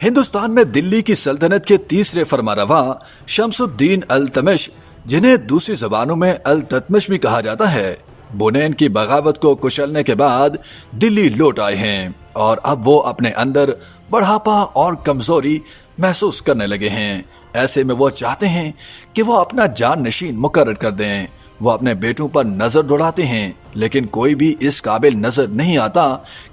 ہندوستان میں دلی کی سلطنت کے تیسرے فرمانروا شمس الدین التمش، جنہیں دوسری زبانوں میں التتمش بھی کہا جاتا ہے، بنین کی بغاوت کو کچلنے کے بعد دلی لوٹ آئے ہیں اور اب وہ اپنے اندر بڑھاپا اور کمزوری محسوس کرنے لگے ہیں۔ ایسے میں وہ چاہتے ہیں کہ وہ اپنا جان نشین مقرر کر دیں۔ وہ اپنے بیٹوں پر نظر دوڑاتے ہیں، لیکن کوئی بھی اس قابل نظر نہیں آتا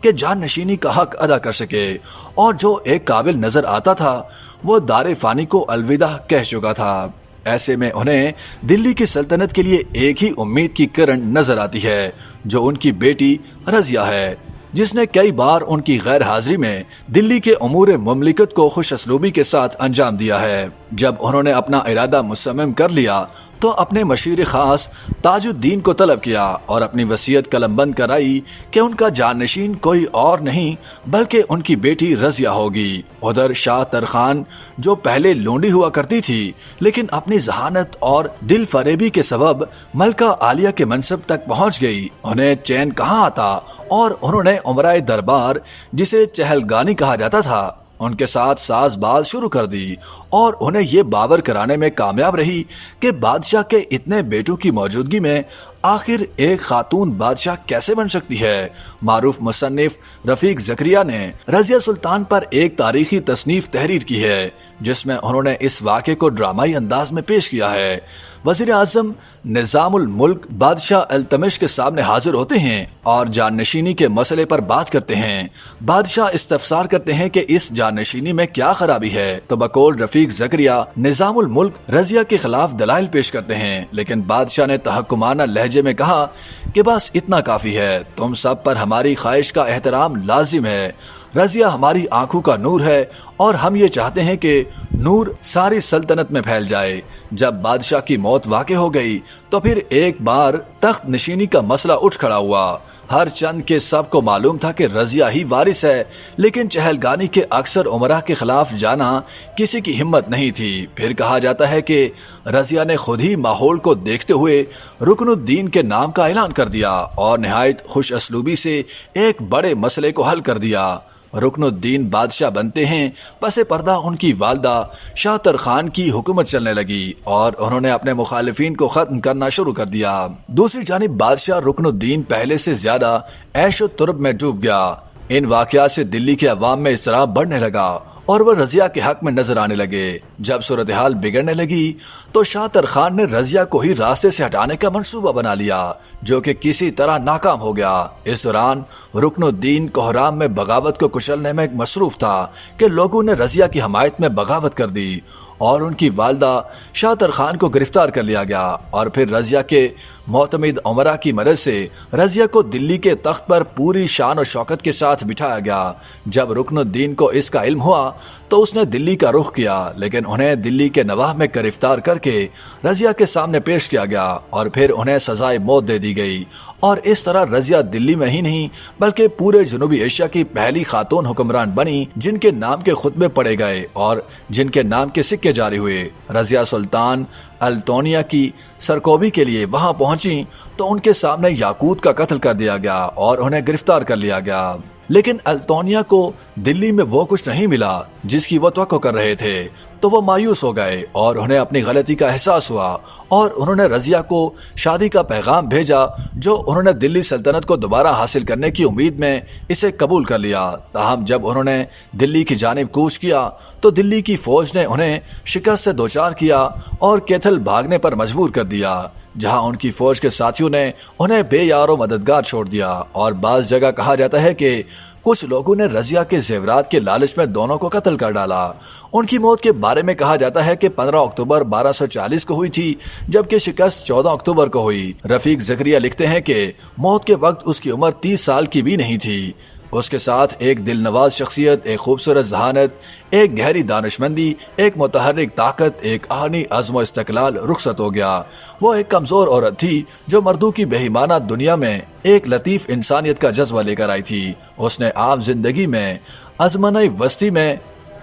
کہ جان نشینی کا حق ادا کر سکے، اور جو ایک قابل نظر آتا تھا وہ دار فانی کو الوداع کہہ چکا تھا۔ ایسے میں انہیں دلی کی سلطنت کے لیے ایک ہی امید کی کرن نظر آتی ہے، جو ان کی بیٹی رضیہ ہے، جس نے کئی بار ان کی غیر حاضری میں دلی کے امور مملکت کو خوش اسلوبی کے ساتھ انجام دیا ہے۔ جب انہوں نے اپنا ارادہ مصمم کر لیا تو اپنے مشیر خاص تاج الدین کو طلب کیا اور اپنی وصیت قلم بند کرائی کہ ان کا جانشین کوئی اور نہیں بلکہ ان کی بیٹی رضیہ ہوگی۔ ادھر شاہ ترخان، جو پہلے لونڈی ہوا کرتی تھی لیکن اپنی ذہانت اور دل فریبی کے سبب ملکہ عالیہ کے منصب تک پہنچ گئی، انہیں چین کہاں آتا اور انہوں نے امرائے دربار، جسے چہلگانی کہا جاتا تھا، ان کے ساتھ ساز باز شروع کر دی اور انہیں یہ باور کرانے میں کامیاب رہی کہ بادشاہ کے اتنے بیٹوں کی موجودگی میں آخر ایک خاتون بادشاہ کیسے بن سکتی ہے۔ معروف مصنف رفیق زکریا نے رضیہ سلطان پر ایک تاریخی تصنیف تحریر کی ہے، جس میں انہوں نے اس واقعے کو ڈرامائی انداز میں پیش کیا ہے۔ وزیر اعظم نظام الملک بادشاہ التمش کے سامنے حاضر ہوتے ہیں اور جان نشینی کے مسئلے پر بات کرتے ہیں۔ بادشاہ استفسار کرتے ہیں کہ اس جان نشینی میں کیا خرابی ہے، تو بقول رفیق زکریا نظام الملک رضیہ کے خلاف دلائل پیش کرتے ہیں، لیکن بادشاہ نے تحکمانہ لہجے میں کہا کہ بس اتنا کافی ہے، تم سب پر ہماری خواہش کا احترام لازم ہے۔ رضیہ ہماری آنکھوں کا نور ہے اور ہم یہ چاہتے ہیں کہ نور ساری سلطنت میں پھیل جائے۔ جب بادشاہ کی موت واقع ہو گئی تو پھر ایک بار تخت نشینی کا مسئلہ اٹھ کھڑا ہوا۔ ہر چند کے سب کو معلوم تھا کہ رضیہ ہی وارث ہے، لیکن چہلگانی کے اکثر امراء کے خلاف جانا کسی کی ہمت نہیں تھی۔ پھر کہا جاتا ہے کہ رضیہ نے خود ہی ماحول کو دیکھتے ہوئے رکن الدین کے نام کا اعلان کر دیا اور نہایت خوش اسلوبی سے ایک بڑے مسئلے کو حل کر دیا۔ رکن الدین بادشاہ بنتے ہیں، پس پردہ ان کی والدہ شاہ ترخان کی حکومت چلنے لگی اور انہوں نے اپنے مخالفین کو ختم کرنا شروع کر دیا۔ دوسری جانب بادشاہ رکن الدین پہلے سے زیادہ عیش و طرب میں ڈوب گیا۔ ان واقعات سے دلی کے عوام میں اضطراب بڑھنے لگا اور وہ رضیہ کے حق میں نظر آنے لگے۔ جب صورتحال بگڑنے لگی تو شاہ ترخان نے رضیہ کو ہی راستے سے ہٹانے کا منصوبہ بنا لیا، جو کہ کسی طرح ناکام ہو گیا۔ اس دوران رکن الدین کوہرام میں بغاوت کو کچلنے میں مصروف تھا کہ لوگوں نے رضیہ کی حمایت میں بغاوت کر دی اور ان کی والدہ شاہ ترخان کو گرفتار کر لیا گیا، اور پھر رضیہ کے معتمد امراء کی مدد سے رضیہ کو دلی کے تخت پر پوری شان و شوکت کے ساتھ بٹھایا گیا۔ جب رکن الدین کو اس کا علم ہوا تو اس نے دلی کا رخ کیا، لیکن انہیں دلی کے نواح میں گرفتار کر کے رضیہ کے سامنے پیش کیا گیا اور پھر انہیں سزائے موت دے دی گئی، اور اس طرح رضیہ دلی میں ہی نہیں بلکہ پورے جنوبی ایشیا کی پہلی خاتون حکمران بنی جن کے نام کے خطبے پڑھے گئے اور جن کے نام کے سکے جاری ہوئے۔ رضیہ سلطان التونیا کی سرکوبی کے لیے وہاں پہنچی تو ان کے سامنے یاقوت کا قتل کر دیا گیا اور انہیں گرفتار کر لیا گیا، لیکن التونیا کو دلی میں وہ کچھ نہیں ملا جس کی وہ توقع کر رہے تھے، تو وہ مایوس ہو گئے اور انہیں اپنی غلطی کا احساس ہوا اور انہوں نے رضیہ کو شادی کا پیغام بھیجا، جو انہوں نے دلی سلطنت کو دوبارہ حاصل کرنے کی امید میں اسے قبول کر لیا۔ تاہم جب انہوں نے دلی کی جانب کوچ کیا تو دلی کی فوج نے انہیں شکست سے دوچار کیا اور کیتھل بھاگنے پر مجبور کر دیا، جہاں ان کی فوج کے ساتھیوں نے انہیں بے یار و مددگار چھوڑ دیا، اور بعض جگہ کہا جاتا ہے کہ کچھ لوگوں نے رضیہ کے زیورات کے لالچ میں دونوں کو قتل کر ڈالا۔ ان کی موت کے بارے میں کہا جاتا ہے کہ 15 اکتوبر 1240 کو ہوئی تھی، جبکہ شکست 14 اکتوبر کو ہوئی۔ رفیق زکریا لکھتے ہیں کہ موت کے وقت اس کی عمر 30 سال کی بھی نہیں تھی۔ اس کے ساتھ ایک دل نواز شخصیت، ایک خوبصورت ذہانت، ایک گہری دانشمندی، ایک متحرک طاقت، ایک آہنی عزم و استقلال رخصت ہو گیا۔ وہ ایک کمزور عورت تھی جو مردوں کی بےایمانہ دنیا میں ایک لطیف انسانیت کا جذبہ لے کر آئی تھی۔ اس نے عام زندگی میں ازمنہ وسطی میں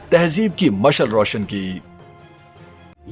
تہذیب کی مشعل روشن کی۔